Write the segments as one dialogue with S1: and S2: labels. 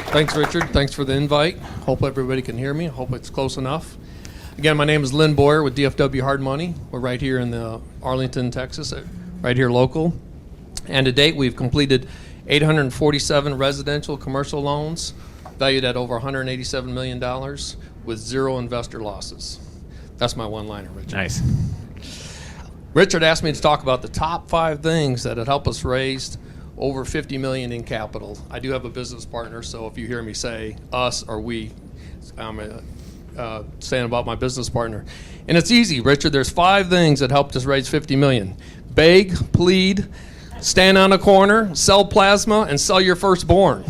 S1: Thanks, Richard. Thanks for the invite. Hope everybody can hear me. Hope it's close enough. Again, my name is Lynn Boyer with DFW Hard Money. We're right here in Arlington, Texas, right here local. And to date, we've completed 847 residential commercial loans valued at over $187 million with zero investor losses. That's my one-liner, Richard.
S2: Nice.
S1: Richard asked me to talk about the top 5 things that had helped us raise over $50 million in capital. I do have a business partner, so if you hear me say us or we, I'm saying about my business partner. And it's easy, Richard. There's 5 things that helped us raise $50 million. Beg, plead, stand on a corner, sell plasma, and sell your firstborn.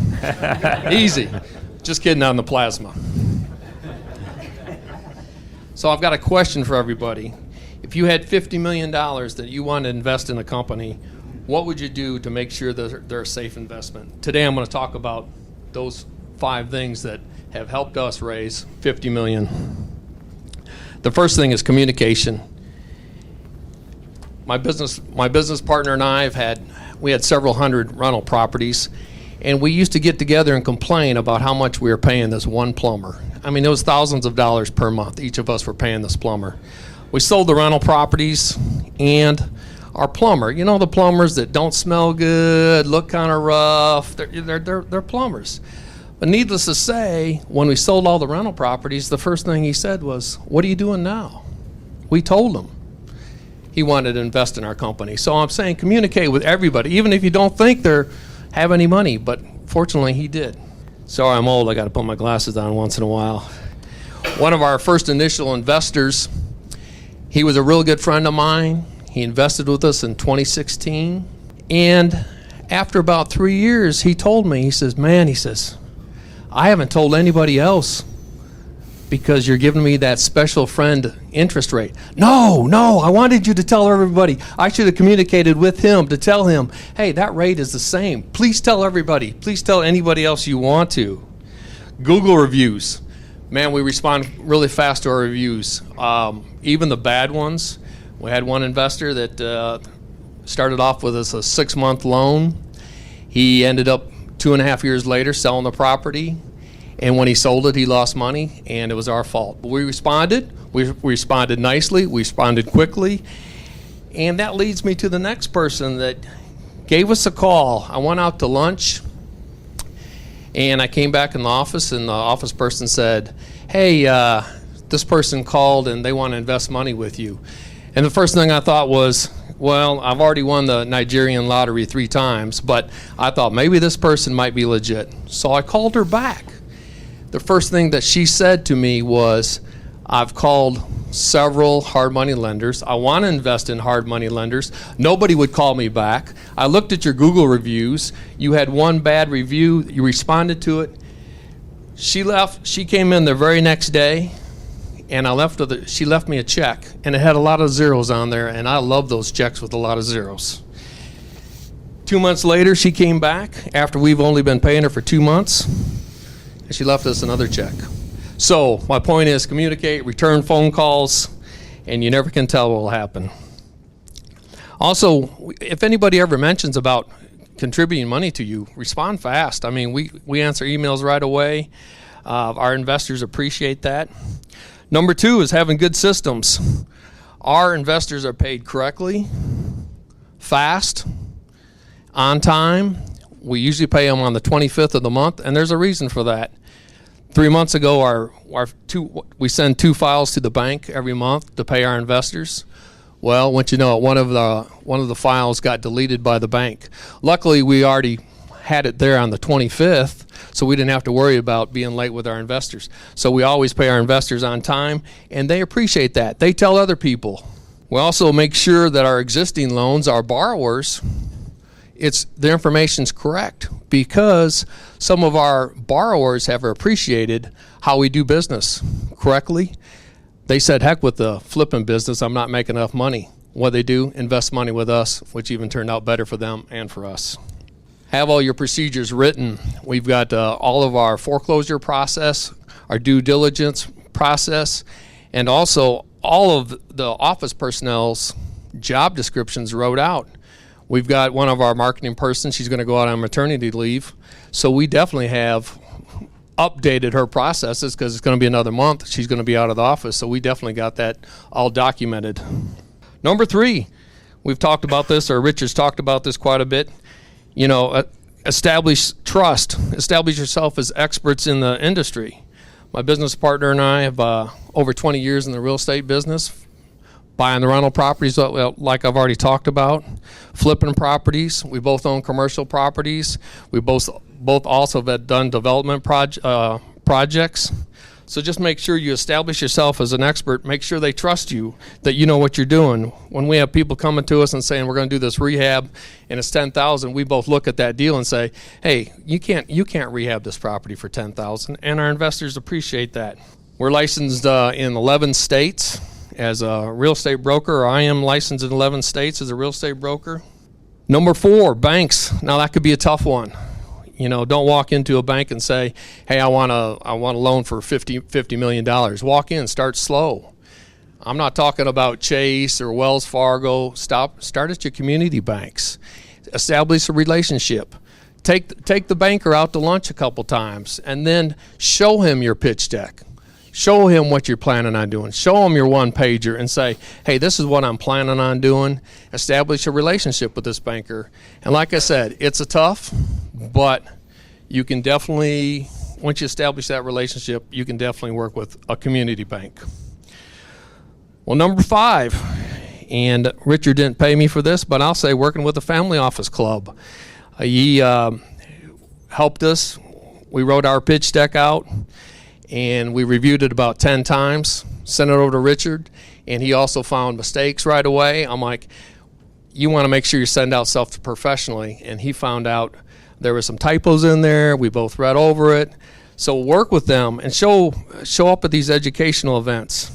S1: Easy. Just kidding on the plasma. So I've got a question for everybody. If you had $50 million that you want to invest in a company, what would you do to make sure that they're a safe investment? Today I'm going to talk about those 5 things that have helped us raise $50 million. The first thing is communication. My business partner and I we had several hundred rental properties, and we used to get together and complain about how much we were paying this one plumber. I mean, it was thousands of dollars per month each of us were paying this plumber. We sold the rental properties, and our plumber, you know, the plumbers that don't smell good, look kind of rough, they're plumbers. But needless to say, when we sold all the rental properties, the first thing he said was, "What are you doing now?" We told him he wanted to invest in our company. So I'm saying communicate with everybody, even if you don't think they have any money, but fortunately he did. Sorry, I'm old, I got to put my glasses on once in a while. One of our first initial investors, he was a real good friend of mine. He invested with us in 2016. And after about 3 years, he told me, he says, I haven't told anybody else because you're giving me that special friend interest rate. No, I wanted you to tell everybody. I should have communicated with him to tell him, hey, that rate is the same. Please tell everybody. Please tell anybody else you want to. Google reviews. Man, we respond really fast to our reviews. Even the bad ones. We had one investor that started off with us a 6-month loan. He ended up 2.5 years later selling the property, and when he sold it, he lost money, and it was our fault. But we responded. We responded nicely. We responded quickly, and that leads me to the next person that gave us a call. I went out to lunch, and I came back in the office, and the office person said, hey, this person called, and they want to invest money with you. And the first thing I thought was, well, I've already won the Nigerian lottery 3 times, but I thought maybe this person might be legit. So I called her back. The first thing that she said to me was, I've called several hard money lenders. I want to invest in hard money lenders. Nobody would call me back. I looked at your Google reviews. You had one bad review. You responded to it. She left. She came in the very next day, and she left me a check, and it had a lot of zeros on there, and I love those checks with a lot of zeros. 2 months later, she came back after we've only been paying her for 2 months, and she left us another check. So my point is communicate, return phone calls, and you never can tell what will happen. Also, if anybody ever mentions about contributing money to you, respond fast. I mean, we answer emails right away. Our investors appreciate that. Number 2 is having good systems. Our investors are paid correctly, fast, on time. We usually pay them on the 25th of the month, and there's a reason for that. 3 months ago, we send 2 files to the bank every month to pay our investors. Well, once you know it, one of the files got deleted by the bank. Luckily, we already had it there on the 25th, so we didn't have to worry about being late with our investors. So we always pay our investors on time, and they appreciate that. They tell other people. We also make sure that our existing loans, our borrowers, the information's correct, because some of our borrowers have appreciated how we do business correctly. They said, heck with the flipping business, I'm not making enough money. What they do, invest money with us, which even turned out better for them and for us. Have all your procedures written. We've got all of our foreclosure process, our due diligence process, and also all of the office personnel's job descriptions wrote out. We've got one of our marketing persons, she's going to go out on maternity leave, so we definitely have updated her processes because it's going to be another month. She's going to be out of the office, so we definitely got that all documented. Number 3, we've talked about this, or Richard's talked about this quite a bit. Establish trust. Establish yourself as experts in the industry. My business partner and I have over 20 years in the real estate business, buying the rental properties like I've already talked about, flipping properties. We both own commercial properties. We both also have done development projects. So just make sure you establish yourself as an expert. Make sure they trust you, that you know what you're doing. When we have people coming to us and saying we're going to do this rehab and it's $10,000, we both look at that deal and say, "Hey, you can't rehab this property for $10,000," and our investors appreciate that. We're licensed in 11 states as a real estate broker. Or I am licensed in 11 states as a real estate broker. Number 4, banks. Now that could be a tough one. Don't walk into a bank and say, "Hey, I want a loan for $50 million. Walk in, start slow. I'm not talking about Chase or Wells Fargo. Start at your community banks. Establish a relationship. Take the banker out to lunch a couple times, and then show him your pitch deck. Show him what you're planning on doing. Show him your one-pager and say, "Hey, this is what I'm planning on doing." Establish a relationship with this banker. And like I said, it's a tough, but you can definitely, once you establish that relationship, you can definitely work with a community bank. Well, number 5, and Richard didn't pay me for this, but I'll say working with the Family Office Club. He helped us. We wrote our pitch deck out, and we reviewed it about 10 times, sent it over to Richard, and he also found mistakes right away. I'm like, you want to make sure you send out stuff professionally, and he found out there were some typos in there. We both read over it. So work with them and show up at these educational events,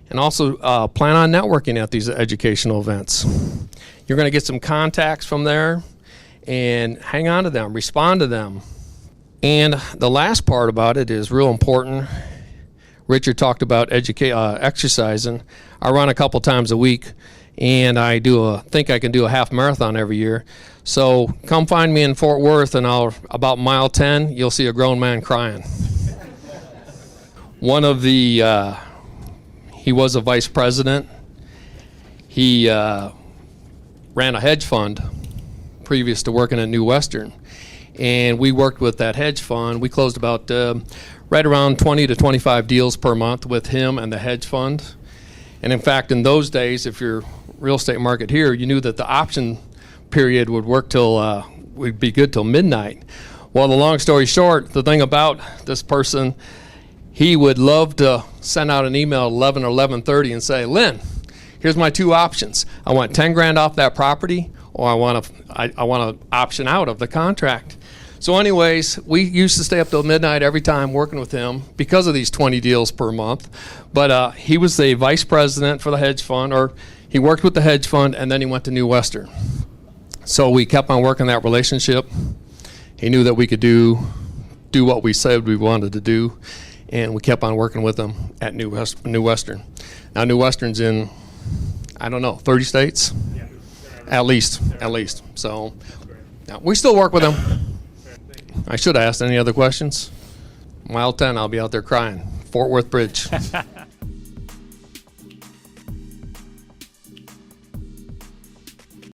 S1: and also plan on networking at these educational events. You're going to get some contacts from there, and hang on to them, respond to them. And the last part about it is real important. Richard talked about exercising. I run a couple times a week, and I think I can do a half marathon every year. So come find me in Fort Worth, and about mile 10, you'll see a grown man crying. One of he was a vice president. He ran a hedge fund previous to working at New Western. And we worked with that hedge fund. We closed about right around 20 to 25 deals per month with him and the hedge fund. And in fact, in those days, if you're real estate market here, you knew that the option period would be good till midnight. Well, the long story short, the thing about this person, he would love to send out an email at 11 or 11:30 and say, "Lynn, here's my 2 options. I want 10 grand off that property, or I want to option out of the contract." So anyways, we used to stay up till midnight every time working with him because of these 20 deals per month. But he was the vice president for the hedge fund, or he worked with the hedge fund, and then he went to New Western. So we kept on working that relationship. He knew that we could do what we said we wanted to do, and we kept on working with him at New Western. Now New Western's in, 30 states?
S2: Yeah.
S1: At least. So now, we still work with him. I should have asked any other questions. Mile 10, I'll be out there crying. Fort Worth Bridge.